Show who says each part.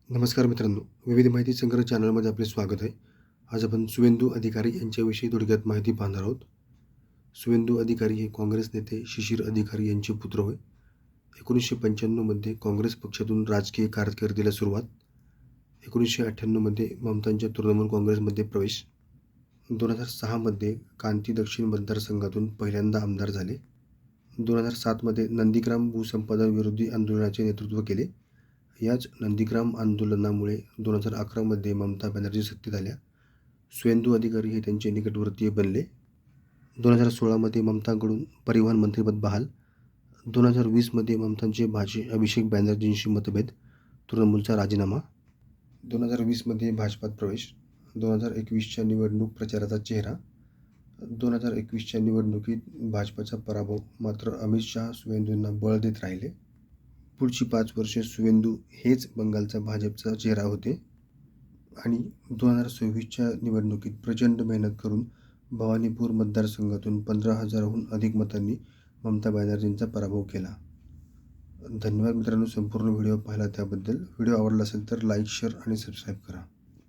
Speaker 1: नमस्कार मित्रांनो, विविध माहिती संग्रह चॅनलमध्ये आपले स्वागत आहे. आज आपण सुवेंदू अधिकारी यांच्याविषयी थोडक्यात माहिती पाहणार आहोत. सुवेंदू अधिकारी हे काँग्रेस नेते शिशिर अधिकारी यांचे पुत्र होय. 1995 मध्ये काँग्रेस पक्षातून राजकीय कारकिर्दीला सुरुवात. 1998 मध्ये ममतांच्या तृणमूल काँग्रेसमध्ये प्रवेश. 2006 मध्ये कांती दक्षिण मतदारसंघातून पहिल्यांदा आमदार झाले. 2007 मध्ये नंदीग्राम भूसंपादन विरोधी आंदोलनाचे नेतृत्व केले. याच नंदीग्राम आंदोलनामुळे 2011 मध्ये ममता बॅनर्जी सत्तेत आल्या. सुवेंदू अधिकारी हे त्यांचे निकटवर्तीय बनले. 2016 मध्ये ममतांकडून परिवहन मंत्रिपद बहाल. 2020 मध्ये ममतांचे भाचे अभिषेक बॅनर्जींशी मतभेद, तृणमूलचा राजीनामा. 2020 मध्ये भाजपात प्रवेश. 2021च्या निवडणूक प्रचाराचा चेहरा. 2021च्या निवडणुकीत भाजपाचा पराभव, मात्र अमित शहा सुवेंदूंना बळ देत राहिले. पुढची 5 वर्षे सुवेंदू हेच बंगालचा भाजपचा चेहरा होते आणि 2026च्या निवडणुकीत प्रचंड मेहनत करून भवानीपूर मतदारसंघातून 15,000हून अधिक मतांनी ममता बॅनर्जींचा पराभव केला. धन्यवाद मित्रांनो, संपूर्ण व्हिडिओ पाहिला त्याबद्दल. व्हिडिओ आवडला असेल तर लाईक, शेअर आणि सबस्क्राईब करा.